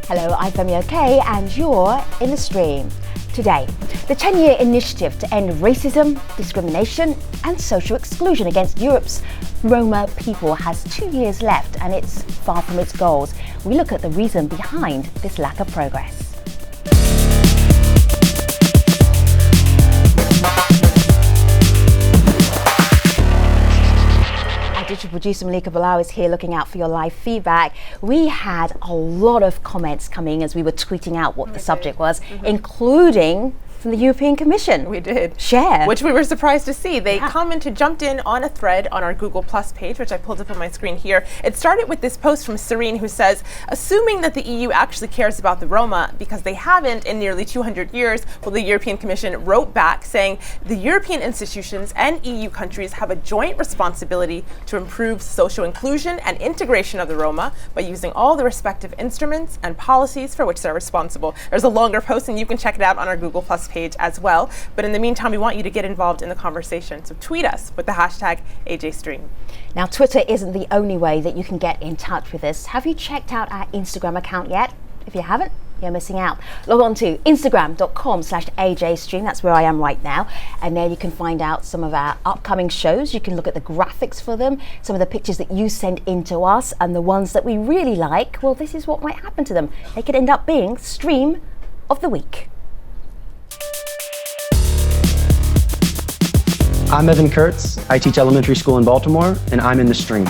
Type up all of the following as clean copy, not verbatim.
Hello, I'm Femi OK and you're in the stream. Today, the 10-year initiative to end racism, discrimination and social exclusion against Europe's Roma people has 2 years left and it's far from its goals. We look at the reason behind this lack of progress. Digital producer Malika Bilal is here looking out for your live feedback. We had a lot of comments coming as we were tweeting out what the subject was, including from the European Commission. We did. Share. Which we were surprised to see. They commented, jumped in on a thread on our Google Plus page, which I pulled up on my screen here. It started with this post from Serene who says, assuming that the EU actually cares about the Roma, because they haven't in nearly 200 years, well, the European Commission wrote back saying the European institutions and EU countries have a joint responsibility to improve social inclusion and integration of the Roma by using all the respective instruments and policies for which they're responsible. There's a longer post and you can check it out on our Google Plus page as well. But in the meantime, we want you to get involved in the conversation. So tweet us with the hashtag AJStream. Now, Twitter isn't the only way that you can get in touch with us. Have you checked out our Instagram account yet? If you haven't, you're missing out. Log on to instagram.com/AJStream. That's where I am right now. And there you can find out some of our upcoming shows. You can look at the graphics for them, some of the pictures that you send in to us, and the ones that we really like, well, this is what might happen to them. They could end up being Stream of the Week. I'm Evan Kurtz. I teach elementary school in Baltimore, and I'm in the stream.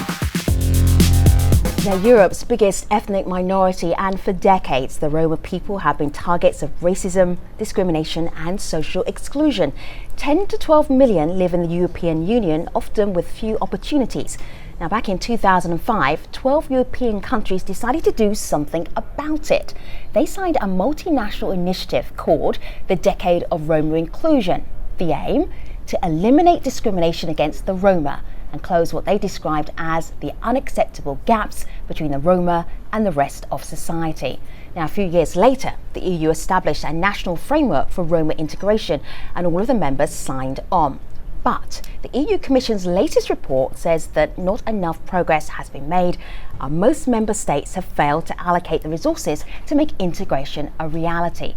They're Europe's biggest ethnic minority, and for decades, the Roma people have been targets of racism, discrimination, and social exclusion. 10 to 12 million live in the European Union, often with few opportunities. Now, back in 2005, 12 European countries decided to do something about it. They signed a multinational initiative called the Decade of Roma Inclusion. The aim? To eliminate discrimination against the Roma and close what they described as the unacceptable gaps between the Roma and the rest of society. Now, a few years later, the EU established a national framework for Roma integration and all of the members signed on. But the EU Commission's latest report says that not enough progress has been made, and most member states have failed to allocate the resources to make integration a reality.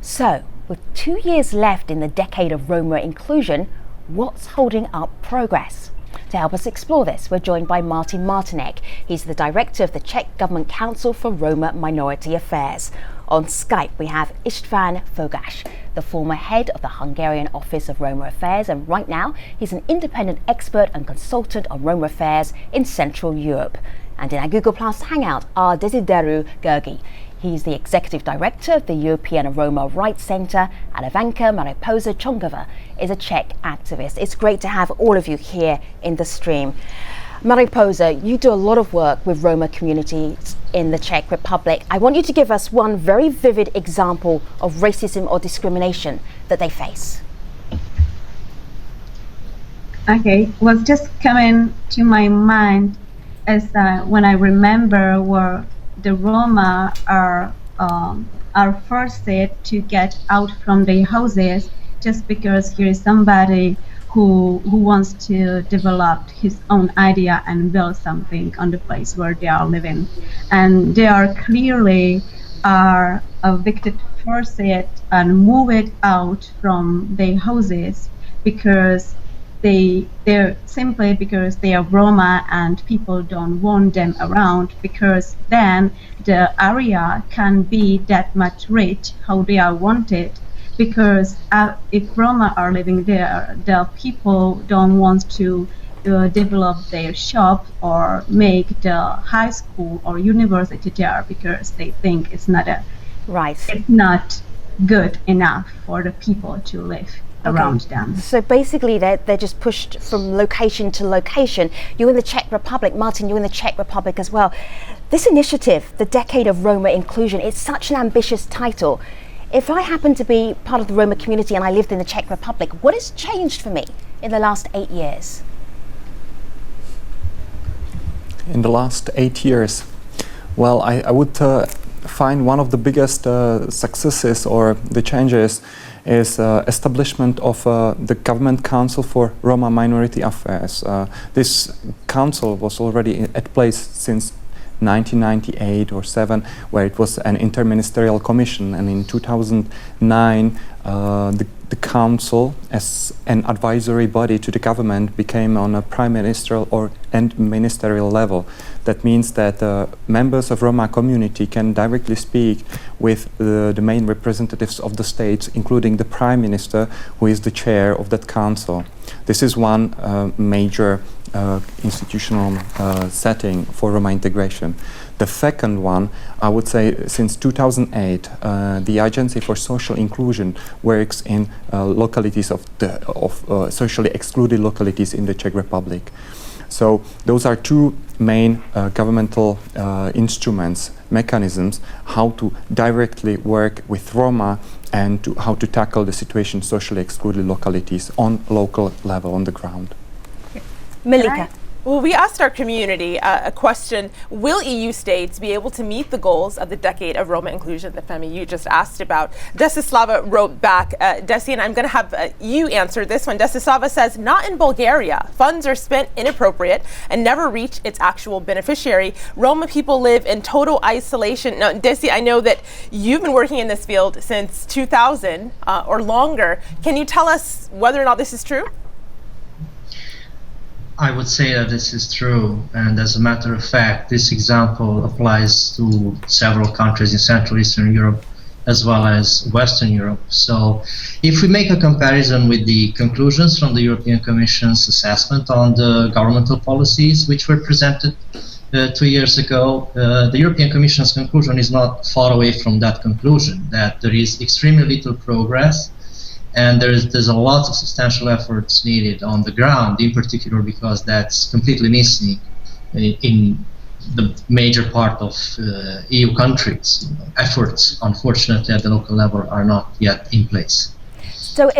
So, with 2 years left in the Decade of Roma Inclusion, what's holding up progress? To help us explore this, we're joined by Martin Martinek. He's the director of the Czech Government Council for Roma Minority Affairs. On Skype, we have István Fogas, the former head of the Hungarian Office of Roma Affairs, and right now he's an independent expert and consultant on Roma affairs in Central Europe. And in our Google Plus Hangout are Desideru Gergi. He's the Executive Director of the European Roma Rights Centre, and Ivanka Mariposa Chongova is a Czech activist. It's great to have all of you here in the stream. Mariposa, you do a lot of work with Roma communities in the Czech Republic. I want you to give us one very vivid example of racism or discrimination that they face. Okay, what's just coming to my mind is when I remember where the Roma are forced to get out from their houses just because here is somebody who wants to develop his own idea and build something on the place where they are living, and they are clearly evicted, forced and moved out from their houses because they're simply because they are Roma and people don't want them around, because then the area can be that much rich how they are wanted, because if Roma are living there, the people don't want to develop their shop or make the high school or university there because they think it's not good enough for the people to live around them. So basically they're just pushed from location to location. You're in the Czech Republic. Martin, you're in the Czech Republic as well. This initiative, the Decade of Roma Inclusion, it's such an ambitious title. If I happen to be part of the Roma community and I lived in the Czech Republic, what has changed for me in the last 8 years? In the last 8 years, well, I would find one of the biggest successes or the changes is establishment of the Government Council for Roma Minority Affairs. This council was already at place since 1998 or 7, where it was an interministerial commission, and in 2009 the council, as an advisory body to the government, became on a prime ministerial and ministerial level. That means that members of Roma community can directly speak with the main representatives of the states, including the prime minister, who is the chair of that council. This is one major institutional setting for Roma integration. The second one, I would say, since 2008, the Agency for Social Inclusion works in localities of socially excluded localities in the Czech Republic. So those are two main governmental instruments, mechanisms, how to directly work with Roma and how to tackle the situation socially excluded localities on local level, on the ground. Malika. Well, we asked our community a question: will EU states be able to meet the goals of the decade of Roma inclusion that Femi, you just asked about? Desislava wrote back, Desi, and I'm going to have you answer this one. Desislava says, not in Bulgaria. Funds are spent inappropriate and never reach its actual beneficiary. Roma people live in total isolation. Now, Desi, I know that you've been working in this field since 2000 or longer. Can you tell us whether or not this is true? I would say that this is true, and as a matter of fact, this example applies to several countries in Central Eastern Europe as well as Western Europe. So if we make a comparison with the conclusions from the European Commission's assessment on the governmental policies which were presented 2 years ago, the European Commission's conclusion is not far away from that conclusion, that there is extremely little progress and there's a lot of substantial efforts needed on the ground, in particular because that's completely missing in the major part of EU countries. Efforts, unfortunately, at the local level are not yet in place. So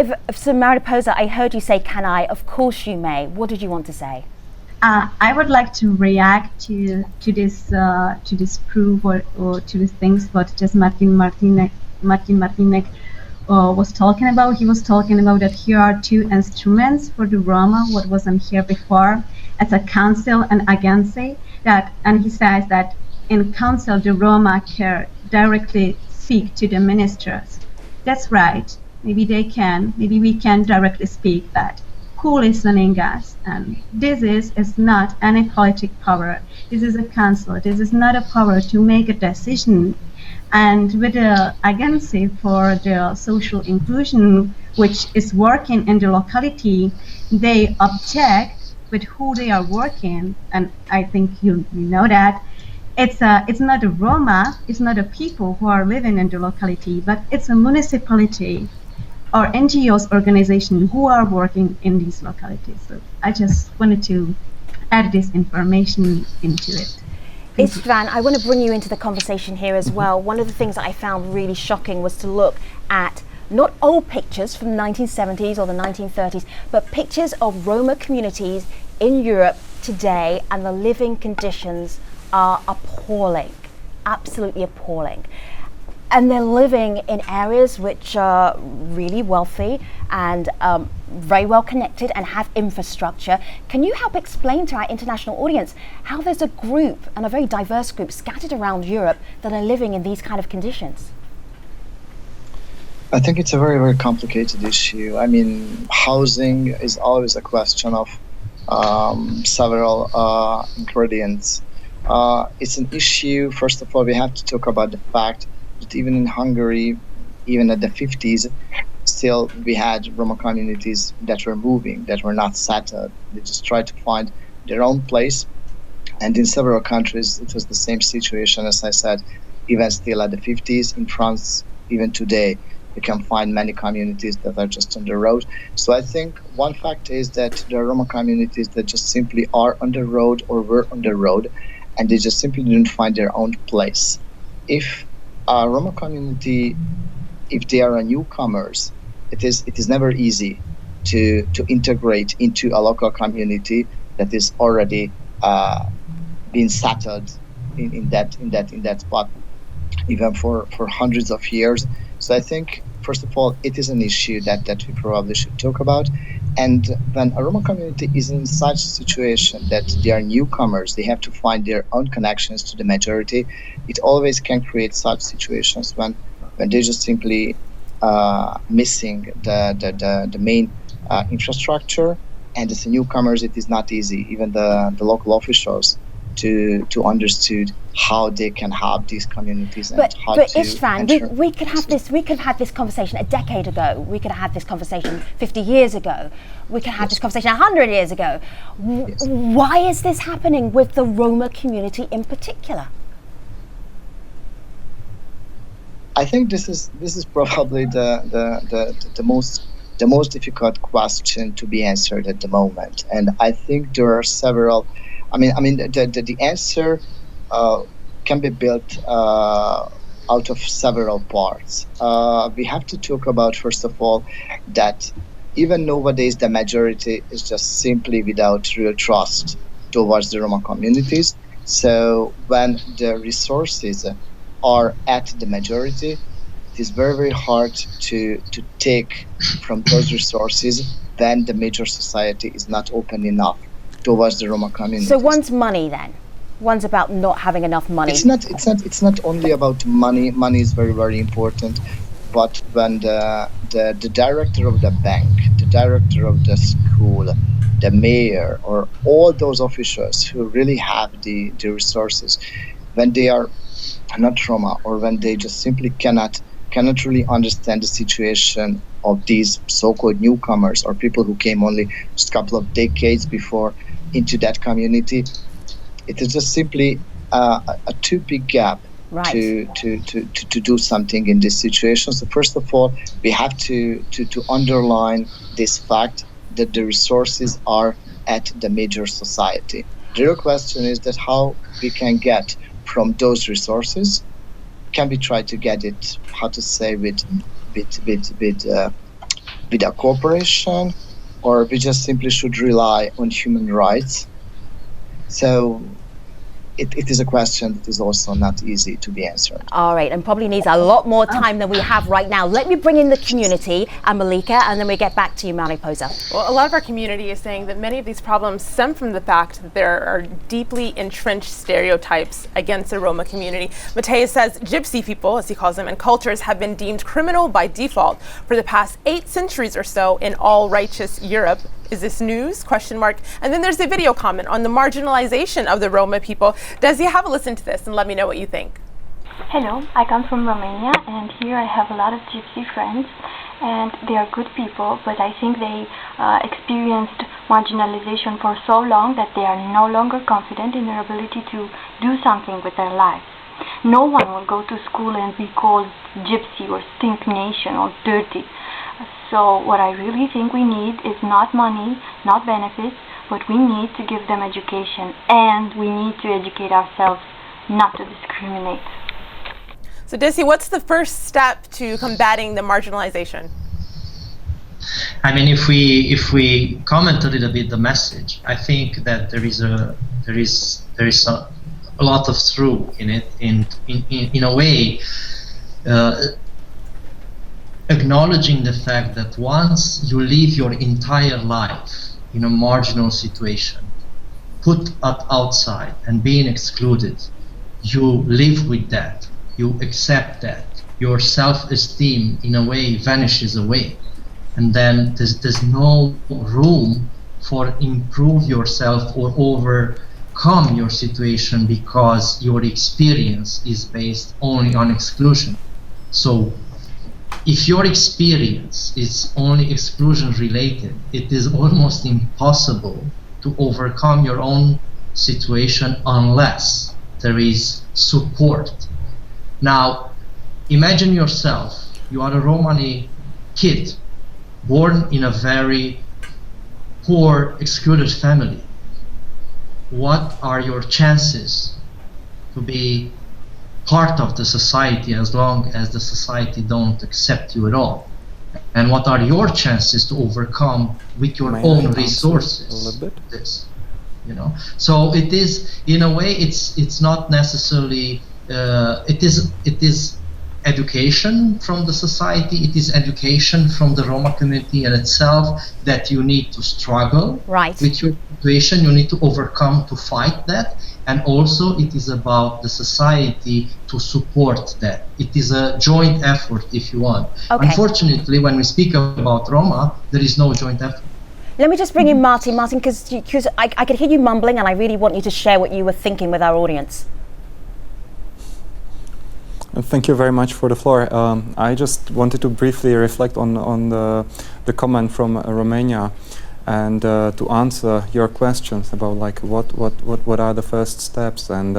Mariposa, I heard you say, can I? Of course you may. What did you want to say? I would like to react to this proof or to these things what just Martin Martinek was talking about. He was talking about that here are two instruments for the Roma, what wasn't here before, as a council and agency. And he says that in council the Roma can directly speak to the ministers. That's right. Maybe they can. Maybe we can directly speak that. Who listening us? And this is not any politic power. This is a council. This is not a power to make a decision. And with the agency for the social inclusion, which is working in the locality, they object with who they are working. And I think you know that. It's not a Roma, it's not a people who are living in the locality, but it's a municipality or NGOs organization who are working in these localities. So I just wanted to add this information into it. Istvan, I want to bring you into the conversation here as well. One of the things that I found really shocking was to look at not old pictures from the 1970s or the 1930s, but pictures of Roma communities in Europe today, and the living conditions are appalling, absolutely appalling. And they're living in areas which are really wealthy and very well connected and have infrastructure. Can you help explain to our international audience how there's a group, and a very diverse group, scattered around Europe that are living in these kind of conditions? I think it's a very, very complicated issue. I mean, housing is always a question of several ingredients. It's an issue, first of all, we have to talk about the fact that even in Hungary, even at the 50s, still we had Roma communities that were moving, that were not settled. They just tried to find their own place. And in several countries, it was the same situation, as I said, even still at the 50s. In France, even today, you can find many communities that are just on the road. So I think one fact is that there are Roma communities that just simply are on the road or were on the road, and they just simply didn't find their own place. If a Roma community, if they are newcomers, it is never easy to integrate into a local community that is already been settled in that spot, even for hundreds of years. So I think, first of all, it is an issue that we probably should talk about. And when a Roma community is in such a situation that they are newcomers, they have to find their own connections to the majority, it always can create such situations when they're just simply missing the main infrastructure. And as a newcomers, it is not easy. Even the local officials to understood how they can help these communities and how but to Istvan, we could have had this conversation a decade ago. We could have had this conversation 50 years ago. We could have had this conversation 100 years ago. Why is this happening with the Roma community in particular? I think this is probably the most difficult question to be answered at the moment, and I think there are several. I mean, the answer can be built out of several parts. We have to talk about, first of all, that even nowadays the majority is just simply without real trust towards the Roma communities. So when the resources are at the majority, it is very, very hard to take from those resources when the major society is not open enough towards the Roma community. So one's money then? One's about not having enough money? It's not only about money. Money is very, very important. But when the director of the bank, the director of the school, the mayor, or all those officials who really have the resources, when they are not Roma, or when they just simply cannot really understand the situation of these so-called newcomers or people who came only just a couple of decades before into that community, it is just simply a too big gap to do something in this situation. So first of all, we have to underline this fact that the resources are at the major society. The real question is that how we can get from those resources. Can we try to get it, how to say, with a cooperation, or we just simply should rely on human rights? So it is a question that is also not easy to be answered. All right, and probably needs a lot more time than we have right now. Let me bring in the community and Malika, and then we get back to you, Mariposa. Well, a lot of our community is saying that many of these problems stem from the fact that there are deeply entrenched stereotypes against the Roma community. Mateus says gypsy people, as he calls them, and cultures have been deemed criminal by default for the past 8 centuries or so in all righteous Europe. Is this news? ? And then there's a video comment on the marginalization of the Roma people. Desi, have a listen to this and let me know what you think. Hello, I come from Romania, and here I have a lot of gypsy friends, and they are good people, but I think they experienced marginalization for so long that they are no longer confident in their ability to do something with their lives. No one will go to school and be called gypsy or stink nation or dirty. So what I really think we need is not money, not benefits, but we need to give them education, and we need to educate ourselves not to discriminate. So Desi, what's the first step to combating the marginalization? I mean, if we comment a little bit the message, I think that there is a lot of truth in it, in a way, acknowledging the fact that once you live your entire life in a marginal situation, put outside and being excluded, you live with that, you accept that, your self-esteem in a way vanishes away, and then there's no room for improve yourself or overcome your situation because your experience is based only on exclusion. So if your experience is only exclusion related, it is almost impossible to overcome your own situation unless there is support. Now, imagine yourself, you are a Romani kid, born in a very poor, excluded family. What are your chances to be part of the society as long as the society don't accept you at all? And what are your chances to overcome with your own resources this? You know, so it is, in a way, it's not necessarily it is education from the society, it is education from the Roma community in itself, that you need to struggle with your situation, you need to overcome, to fight that, and also it is about the society to support that. It is a joint effort, if you want. Unfortunately, when we speak about Roma, there is no joint effort. Let me just bring in Martin, because I could hear you mumbling, and I really want you to share what you were thinking with our audience. Thank you very much for the floor. I just wanted to briefly reflect on the comment from Romania, and to answer your questions about like what are the first steps. And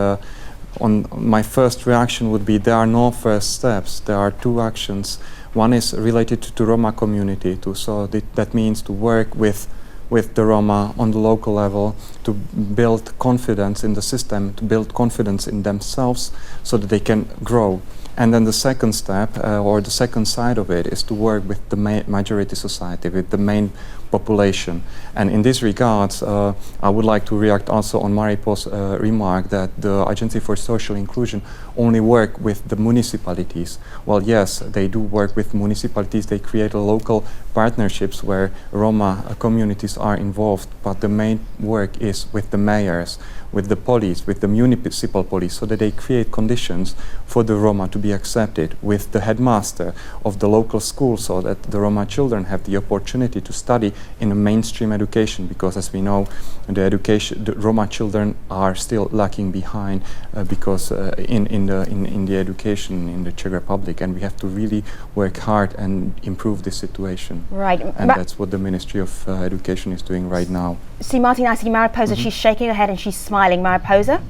on my first reaction would be there are no first steps. There are two actions. One is related to Roma community. That means to work with the Roma on the local level, to build confidence in the system, to build confidence in themselves so that they can grow. And then the second step, or the second side of it, is to work with the majority society, with the main population. And in this regard, I would like to react also on Maripo's remark that the Agency for Social Inclusion only work with the municipalities. Well, yes, they do work with municipalities. They create local partnerships where Roma communities are involved, but the main work is with the mayors, with the police, with the municipal police, so that they create conditions for the Roma to be accepted, with the headmaster of the local school, so that the Roma children have the opportunity to study in a mainstream education, because as we know, the Roma children are still lacking behind because in the education in the Czech Republic, and we have to really work hard and improve this situation. Right. And that's what the Ministry of Education is doing right now. See, Martin, I see Mariposa, she's shaking her head and she's smiling. Mariposa?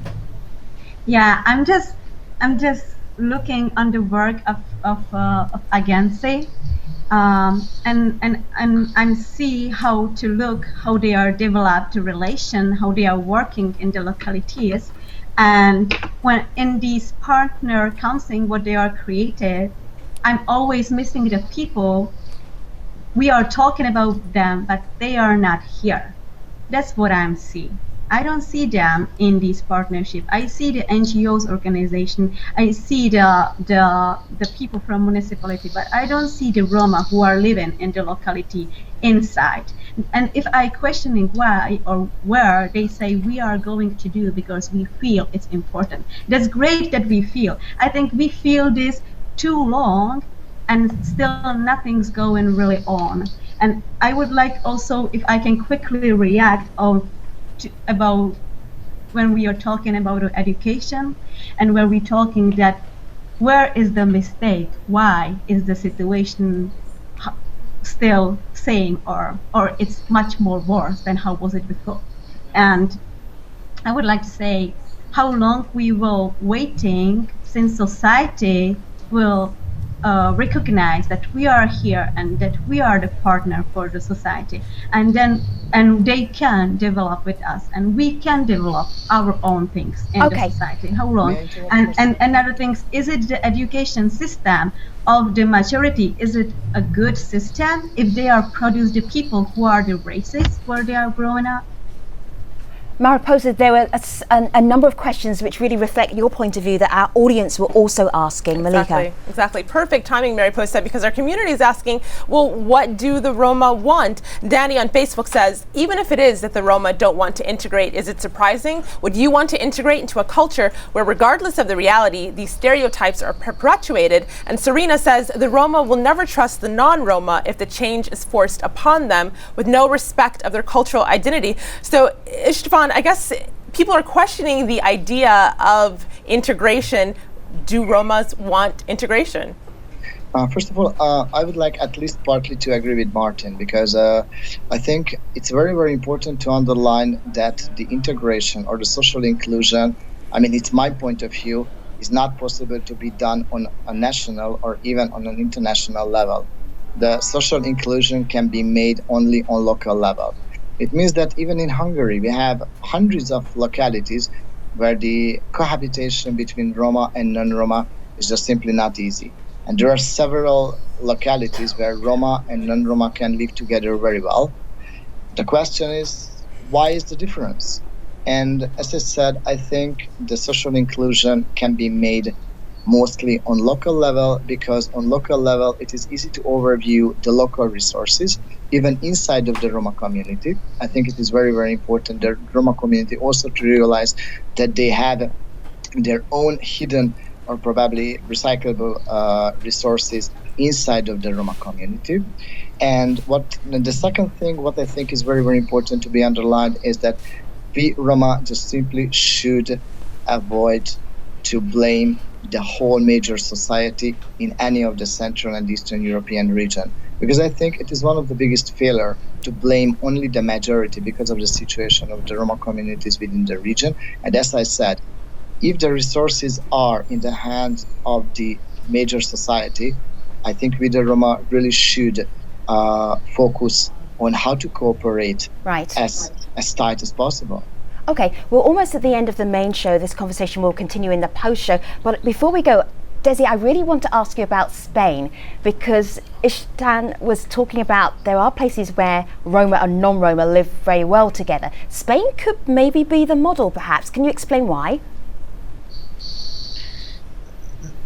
Yeah, I'm just looking on the work of agency, and see how they are developed a relation, how they are working in the localities, and when in these partner counseling, what they are created, I'm always missing the people. We are talking about them, but they are not here. That's what I'm seeing. I don't see them in this partnership. I see the NGOs organization. I see the people from municipality, but I don't see the Roma who are living in the locality inside. And if I questioning why or where, they say we are going to do because we feel it's important. That's great that we feel. I think we feel this too long, and still nothing's going really on. And I would like also, if I can quickly react about when we are talking about education, and when we're talking that where is the mistake, why is the situation still same, or it's much more worse than how was it before. And I would like to say how long we will waiting since society will recognize that we are here and that we are the partner for the society, and they can develop with us, and we can develop our own things in the society. How long? And other things, is it the education system of the majority? Is it a good system if they are produce the people who are the races where they are growing up? Mariposa, there were a number of questions which really reflect your point of view that our audience were also asking. Malika. Exactly. Perfect timing, Mariposa, because our community is asking, well, what do the Roma want? Danny on Facebook says, even if it is that the Roma don't want to integrate, is it surprising? Would you want to integrate into a culture where, regardless of the reality, these stereotypes are perpetuated? And Serena says, the Roma will never trust the non-Roma if the change is forced upon them with no respect of their cultural identity. So, Istvan, I guess people are questioning the idea of integration. Do Romas want integration? First of all, I would like at least partly to agree with Martin, because I think it's very, very important to underline that the integration or the social inclusion, I mean, it's my point of view, is not possible to be done on a national or even on an international level. The social inclusion can be made only on local level. It means that even in Hungary, we have hundreds of localities where the cohabitation between Roma and non-Roma is just simply not easy. And there are several localities where Roma and non-Roma can live together very well. The question is, why is the difference? And as I said, I think the social inclusion can be made mostly on local level, because on local level it is easy to overview the local resources even inside of the Roma community. I think it is very, very important the Roma community also to realize that they have their own hidden or probably recyclable resources inside of the Roma community. And the second thing, what I think is very, very important to be underlined, is that we Roma just simply should avoid to blame the whole major society in any of the Central and Eastern European region. Because I think it is one of the biggest failure to blame only the majority because of the situation of the Roma communities within the region. And as I said, if the resources are in the hands of the major society, I think we the Roma really should focus on how to cooperate as tight as possible. Okay, we're almost at the end of the main show. This conversation will continue in the post-show. But before we go, Desi, I really want to ask you about Spain, because Ishtan was talking about there are places where Roma and non-Roma live very well together. Spain could maybe be the model, perhaps. Can you explain why?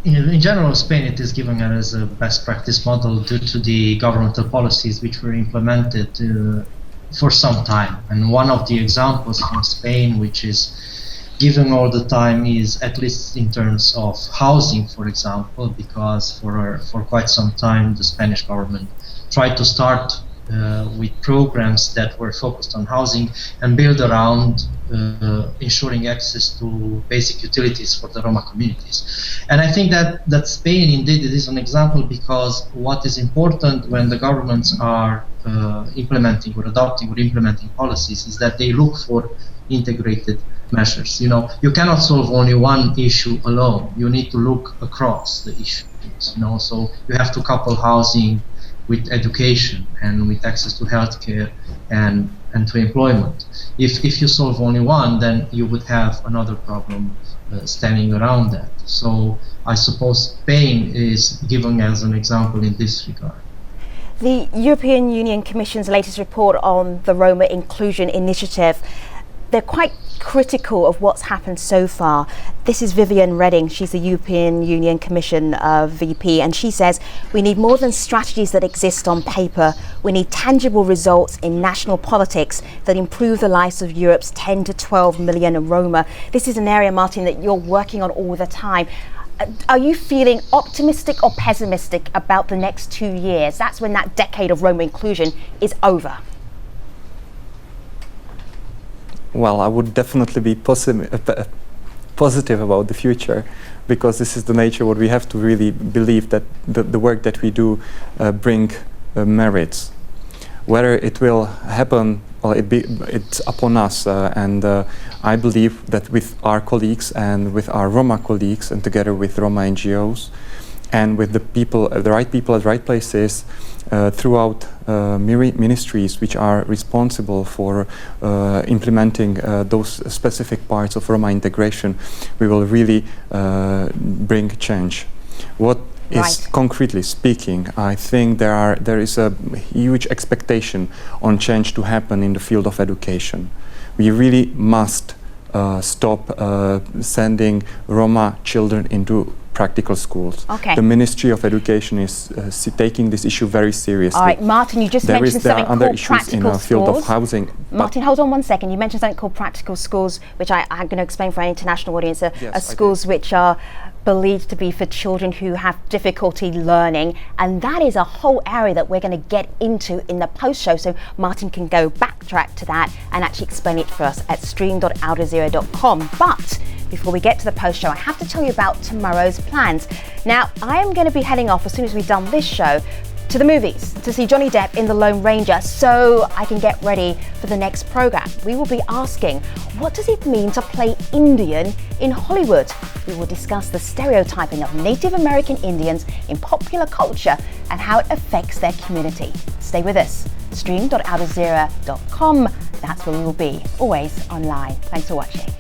In general, Spain, it is given as a best practice model due to the governmental policies which were implemented for some time. And one of the examples from Spain, which is given all the time, is at least in terms of housing, for example, because for quite some time the Spanish government tried to start with programs that were focused on housing and build around ensuring access to basic utilities for the Roma communities. And I think that Spain indeed is an example, because what is important when the governments are implementing or adopting or implementing policies is that they look for integrated measures. You know, you cannot solve only one issue alone. You need to look across the issues. So you have to couple housing with education and with access to healthcare and to employment. If you solve only one, then you would have another problem standing around that. So I suppose Spain is given as an example in this regard. The European Union Commission's latest report on the Roma Inclusion Initiative, they're quite critical of what's happened so far. This is Viviane Reding. She's the European Union Commission VP, and she says we need more than strategies that exist on paper. We need tangible results in national politics that improve the lives of Europe's 10 to 12 million Roma. This is an area, Martin, that you're working on all the time. Are you feeling optimistic or pessimistic about the next 2 years? That's when that decade of Roma inclusion is over. Well, I would definitely be positive about the future, because this is the nature what we have to really believe, that the work that we do bring merits. Whether it will happen, well, it's upon us, and I believe that with our colleagues and with our Roma colleagues, and together with Roma NGOs and with the people, the right people at the right places, throughout ministries which are responsible for implementing those specific parts of Roma integration, we will really bring change. What is concretely speaking, I think there is a huge expectation on change to happen in the field of education. We really must stop sending Roma children into practical schools. Okay. The Ministry of Education is taking this issue very seriously. All right, Martin, you just mentioned something called practical schools. There are other issues in the field of housing. Martin, hold on one second. You mentioned something called practical schools, which I'm going to explain for an international audience, are schools which are believed to be for children who have difficulty learning, and that is a whole area that we're going to get into in the post-show, so Martin can go backtrack to that and actually explain it for us at stream.aljazeera.com. But before we get to the post-show, I have to tell you about tomorrow's plans. Now, I am going to be heading off as soon as we've done this show to the movies to see Johnny Depp in The Lone Ranger, so I can get ready for the next program. We will be asking, what does it mean to play Indian in Hollywood? We will discuss the stereotyping of Native American Indians in popular culture and how it affects their community. Stay with us. Stream.aljazeera.com. That's where we will be, always online. Thanks for watching.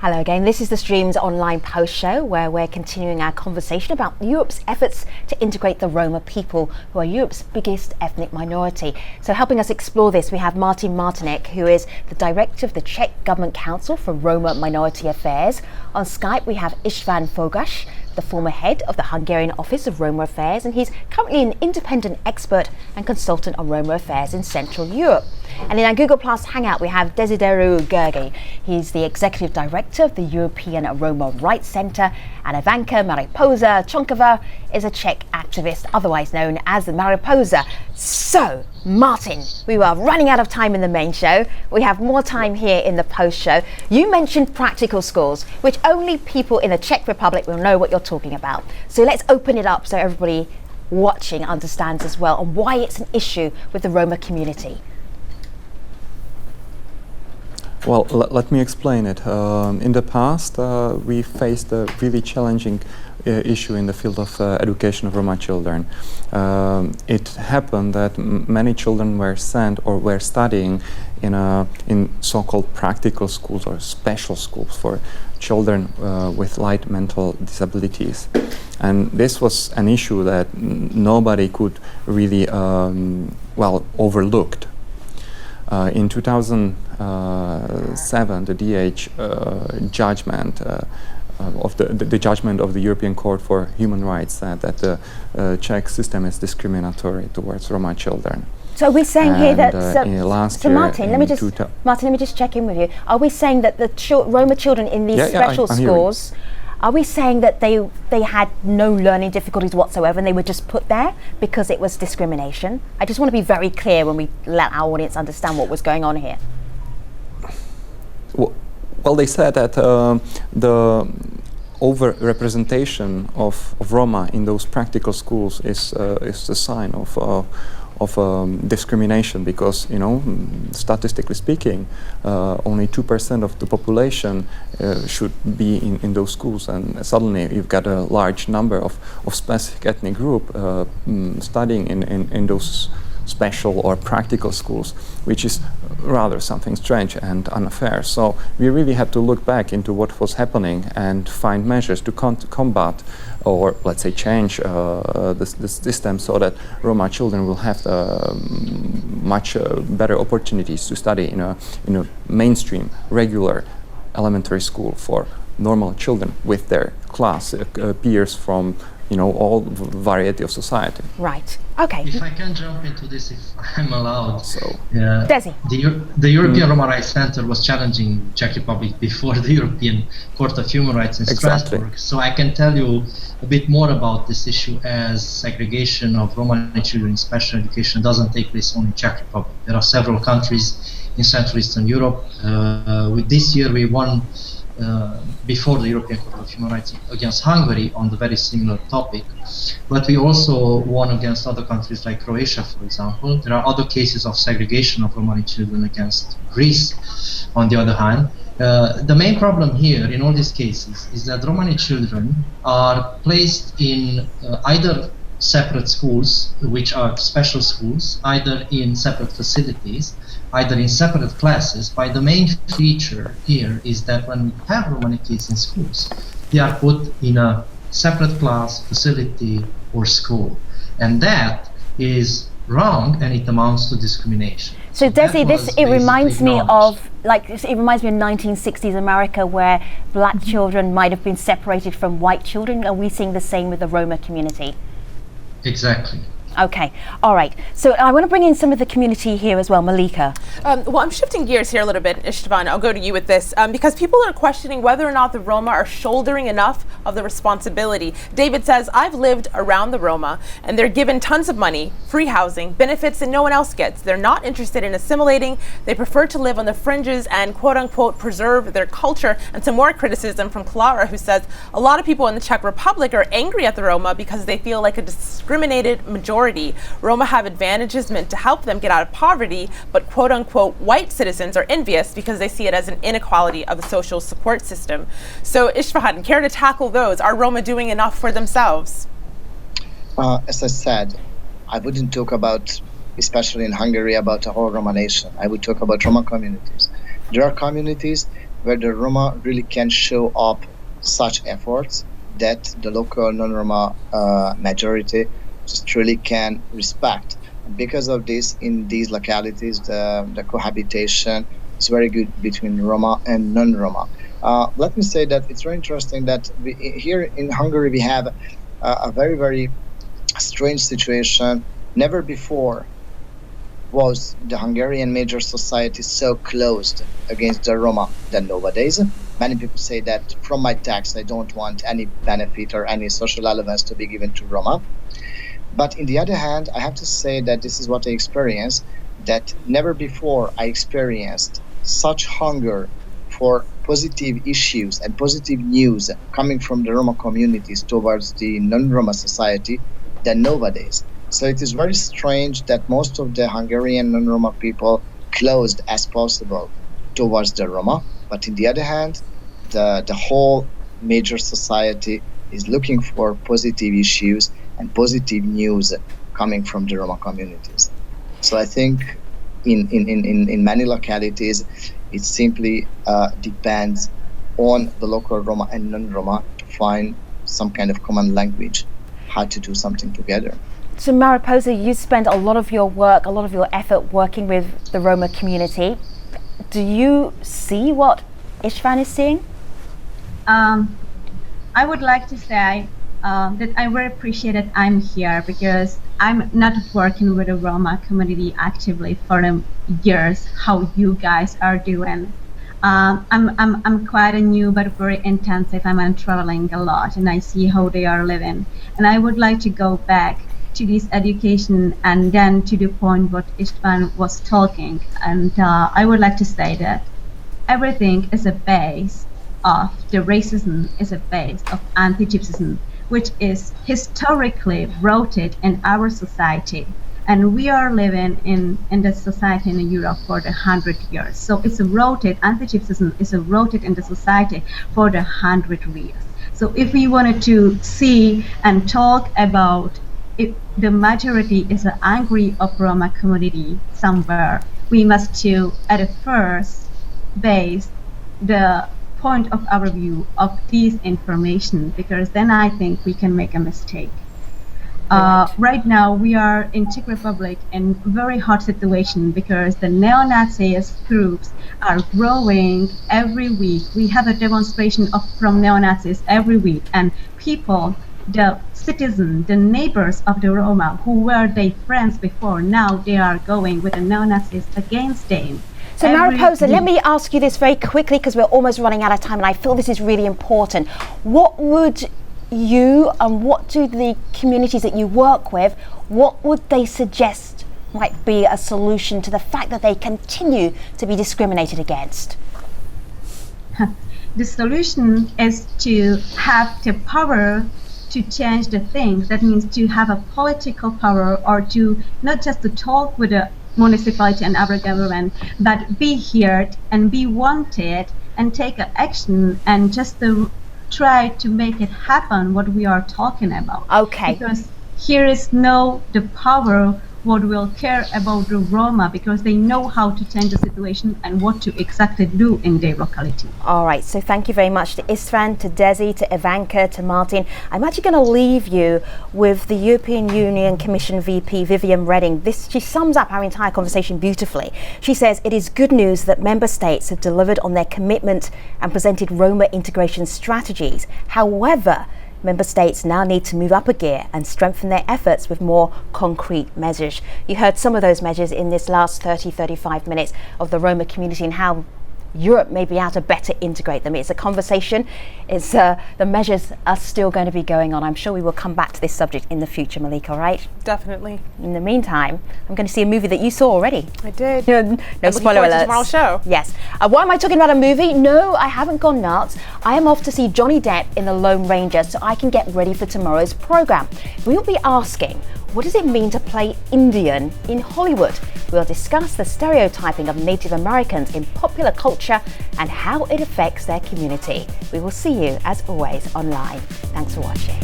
Hello again. This is the Stream's online post show where we're continuing our conversation about Europe's efforts to integrate the Roma people, who are Europe's biggest ethnic minority. So helping us explore this, we have Martin Martinek, who is the director of the Czech Government Council for Roma Minority Affairs. On Skype, we have Istvan Fogas, the former head of the Hungarian Office of Roma Affairs, and he's currently an independent expert and consultant on Roma affairs in Central Europe. And in our Google Plus Hangout, we have Desideru Gergi. He's the executive director of the European Roma Rights Centre, and Ivanka Mariposa Chonkova is a Czech activist, otherwise known as Mariposa. So, Martin, we were running out of time in the main show. We have more time here in the post show. You mentioned practical schools, which only people in the Czech Republic will know what you're talking about. So let's open it up so everybody watching understands as well, and why it's an issue with the Roma community. Well, let me explain it. In the past, we faced a really challenging issue in the field of education of Roma children. It happened that many children were sent or were studying in so-called practical schools or special schools for children with light mental disabilities. And this was an issue that nobody could really, overlooked. In 2007, the DH judgment of the judgment of the European Court for Human Rights said that the Czech system is discriminatory towards Roma children. So are we saying here that Martin, let me just check in with you. Are we saying that the Roma children in these special schools? Are we saying that they had no learning difficulties whatsoever and they were just put there because it was discrimination? I just want to be very clear when we let our audience understand what was going on here. Well, they said that the over-representation of Roma in those practical schools is a sign of discrimination, because, statistically speaking, only 2% of the population should be in those schools, and suddenly you've got a large number of specific ethnic group studying in those special or practical schools, which is rather something strange and unfair. So we really had to look back into what was happening and find measures to combat, or let's say change this system, so that Roma children will have much better opportunities to study in a mainstream, regular elementary school for normal children with their class peers from all variety of society. Right. Okay. If I can jump into this, if I'm allowed. So, Desi. The European Roma Rights Center was challenging Czech Republic before the European Court of Human Rights in Strasbourg. So I can tell you a bit more about this issue, as segregation of Roma children in special education doesn't take place only in Czech Republic. There are several countries in Central Eastern Europe. With this year we won before the European Court of Human Rights against Hungary on the very similar topic, but we also won against other countries like Croatia, for example. There are other cases of segregation of Romani children against Greece, on the other hand. The main problem here in all these cases is that Romani children are placed in either separate schools, which are special schools, either in separate facilities, either in separate classes. But the main feature here is that when we have Romani kids in schools, they are put in a separate class, facility, or school. And that is wrong, and it amounts to discrimination. So Desi, it reminds me of 1960s America, where black children might have been separated from white children. Are we seeing the same with the Roma community? Exactly. Okay, all right. So I want to bring in some of the community here as well. Malika. Well, I'm shifting gears here a little bit, Istvan. I'll go to you with this, because people are questioning whether or not the Roma are shouldering enough of the responsibility. David says, I've lived around the Roma, and they're given tons of money, free housing, benefits that no one else gets. They're not interested in assimilating. They prefer to live on the fringes and, quote unquote, preserve their culture. And some more criticism from Clara, who says, a lot of people in the Czech Republic are angry at the Roma because they feel like a discriminated majority. Roma have advantages meant to help them get out of poverty, but quote-unquote white citizens are envious because they see it as an inequality of the social support system. So Istvan, care to tackle those? Are Roma doing enough for themselves? As I said, I wouldn't talk about, especially in Hungary, about a whole Roma nation. I would talk about Roma communities. There are communities where the Roma really can show up such efforts that the local non-Roma majority just really can respect. Because of this, in these localities, the cohabitation is very good between Roma and non-Roma. Let me say that it's very interesting that here in Hungary we have a very, very strange situation. Never before was the Hungarian major society so closed against the Roma than nowadays. Many people say that from my tax I don't want any benefit or any social allowance to be given to Roma. But on the other hand, I have to say that this is what I experienced, that never before I experienced such hunger for positive issues and positive news coming from the Roma communities towards the non-Roma society than nowadays. So it is very strange that most of the Hungarian non-Roma people closed as possible towards the Roma. But on the other hand, the whole major society is looking for positive issues and positive news coming from the Roma communities. So I think in many localities, it simply depends on the local Roma and non-Roma to find some kind of common language, how to do something together. So Mariposa, you spend a lot of your work, a lot of your effort working with the Roma community. Do you see what István is seeing? I would like to say that I very appreciate that I'm here, because I'm not working with the Roma community actively for years, how you guys are doing. I'm quite a new but very intensive. I'm traveling a lot and I see how they are living. And I would like to go back to this education and then to the point what István was talking. And I would like to say that everything is a base of the racism, is a base of anti-Gypsyism, which is historically rooted in our society. And we are living in the society in Europe for 100 years. So it's rooted, anti-Gypsyism is rooted in the society for 100 years. So if we wanted to see and talk about if the majority is angry of Roma community somewhere, we must to at a first base the point of our view of this information, because then I think we can make a mistake. Right now we are in Czech Republic in very hard situation because the neo-Nazis groups are growing every week. We have a demonstration from neo-Nazis every week, and people, the citizens, the neighbors of the Roma who were their friends before, now they are going with the neo-Nazis against them. So Mariposa, let me ask you this very quickly, because we're almost running out of time and I feel this is really important. What would you and what do the communities that you work with, what would they suggest might be a solution to the fact that they continue to be discriminated against? The solution is to have the power to change the things. That means to have a political power, or to not just to talk with the municipality and our government, but be heard and be wanted and take action and just to try to make it happen what we are talking about. Okay. Because here is no the power what will care about the Roma, because they know how to change the situation and what to exactly do in their locality. All right, so thank you very much to István, to Desi, to Ivanka, to Martin. I'm actually going to leave you with the European Union Commission VP Viviane Reding. She sums up our entire conversation beautifully. She says it is good news that member states have delivered on their commitment and presented Roma integration strategies. However, member states now need to move up a gear and strengthen their efforts with more concrete measures. You heard some of those measures in this last 35 minutes of the Roma community and how Europe may be able to better integrate them. It's a conversation. It's the measures are still going to be going on. I'm sure we will come back to this subject in the future, Malika, all right? Definitely. In the meantime, I'm going to see a movie that you saw already. I did. No spoiler alerts. Tomorrow's show. Yes. Why am I talking about a movie? No, I haven't gone nuts. I am off to see Johnny Depp in The Lone Ranger so I can get ready for tomorrow's program. We'll be asking, what does it mean to play Indian in Hollywood? We'll discuss the stereotyping of Native Americans in popular culture and how it affects their community. We will see you, as always, online. Thanks for watching.